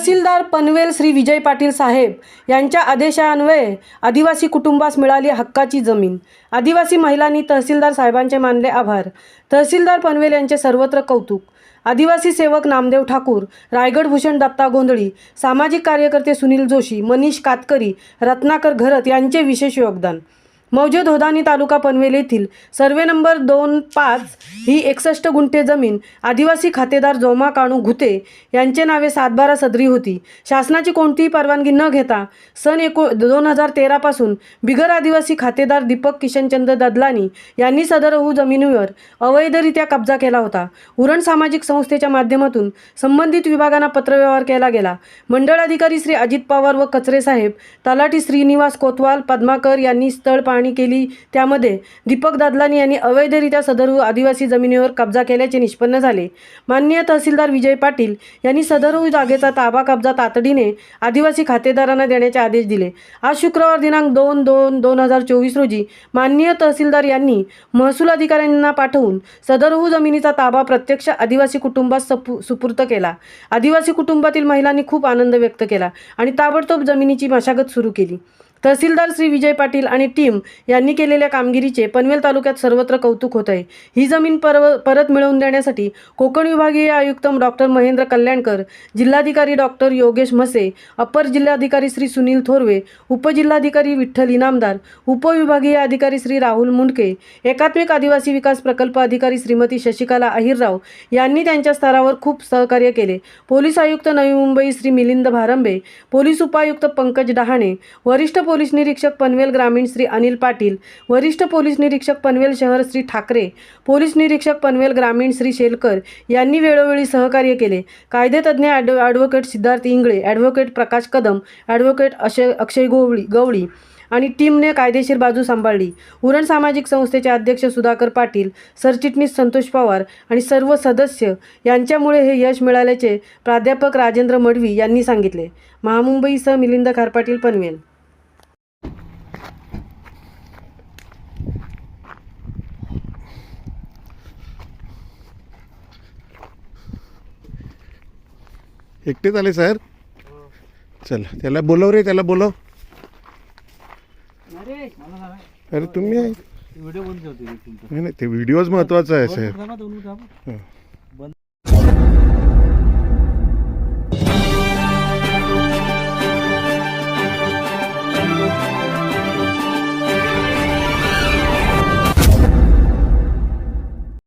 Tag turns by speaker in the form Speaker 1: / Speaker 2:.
Speaker 1: तहसीलदार पनवेल श्री विजय पाटील साहेब यांच्या आदेशान्वये आदिवासी कुटुंबास मिळाली हक्काची जमीन। आदिवासी महिलांनी तहसीलदार साहेबांचे मानले आभार। तहसीलदार पनवेल यांचे सर्वत्र कौतुक। आदिवासी सेवक नामदेव ठाकूर, रायगड भूषण दत्ता गोंधळी, सामाजिक कार्यकर्ते सुनील जोशी, मनीष कातकरी, रत्नाकर घरत यांचे विशेष योगदान। मौजे धोदानी तालुका पनवेल येथील सर्वे नंबर 25 ही 61 गुंठे जमीन आदिवासी खातेदार जोमा काणू घुते यांचे नावे 7/12 सदरी होती। शासनाची कोणतीही परवानगी न घेता सन 2013 पासून बिगर आदिवासी खातेदार दीपक किशनचंद ददलानी यांनी सदरहू जमिनीवर अवैधरित्या कब्जा केला होता। उरण सामाजिक संस्थेच्या माध्यमातून संबंधित विभागांना पत्रव्यवहार केला गेला। मंडळ अधिकारी श्री अजित पवार व कचरे साहेब, तलाठी श्रीनिवास कोतवाल पद्माकर यांनी स्थळ केली। त्यामध्ये दीपक ददलानी यांनी अवैधरित्या सदरहू आदिवासी जमिनीवर कब्जा केल्याचे निष्पन्न झाले। माननीय तहसीलदार विजय पाटील यांनी सदरहू जागेचा ताबा कब्जा तातडीने आदिवासी खातेदारांना देण्याचे आदेश दिले। आज शुक्रवार दिनांक 2/2/2024 रोजी माननीय तहसीलदार यांनी महसूल अधिकाऱ्यांना पाठवून सदरहू जमिनीचा ताबा प्रत्यक्ष आदिवासी कुटुंबास सुपूर्द केला। आदिवासी कुटुंबातील महिलांनी खूप आनंद व्यक्त केला आणि ताबडतोब जमिनीची मशागत सुरू केली। तहसीलदार श्री विजय पाटील आणि टीम यांनी केलेल्या कामगिरीचे पनवेल तालुक्यात सर्वत्र कौतुक होत आहे। ही जमीन परत मिळवून देण्यासाठी कोकण विभागीय आयुक्त डॉक्टर महेंद्र कल्याणकर, जिल्हाधिकारी डॉक्टर योगेश म्हसे, अपर जिल्हाधिकारी श्री सुनील थोरवे, उपजिल्हाधिकारी विठ्ठल इनामदार, उपविभागीय अधिकारी श्री राहुल मुंडके, एकात्मिक आदिवासी विकास प्रकल्प अधिकारी श्रीमती शशिकला अहिरराव यांनी त्यांच्या स्तरावर खूप सहकार्य केले। पोलीस आयुक्त नवी मुंबई श्री मिलिंद भारंबे, पोलीस उपायुक्त पंकज डहाणे, वरिष्ठ पोलीस निरीक्षक पनवेल ग्रामीण श्री अनिल पाटील, वरिष्ठ पोलीस निरीक्षक पनवेल शहर श्री ठाकरे, पोलीस निरीक्षक पनवेल ग्रामीण श्री शेलकर यांनी वेळोवेळी सहकार्य केले। कायदेतज्ञ advocate Siddharth Ingale, advocate Prakash Kadam, advocate अक्षय गवळी आणि टीमने कायदेशीर बाजू सांभाळली। उरण सामाजिक संस्थेचे अध्यक्ष सुधाकर पाटील, सरचिटणीस संतोष पवार आणि सर्व सदस्य यांच्यामुळे हे यश मिळाल्याचे प्राध्यापक राजेंद्र मडवी यांनी सांगितले। महामुंबईसह मिलिंद खारपाटील, पनवेल।
Speaker 2: एकटेच आले सर? चल त्याला बोलव रे, त्याला बोलव। अरे तुम्ही
Speaker 3: व्हिडिओ बंद ठेवते.
Speaker 2: नाही, ते व्हिडिओज महत्वाचा आहे सर।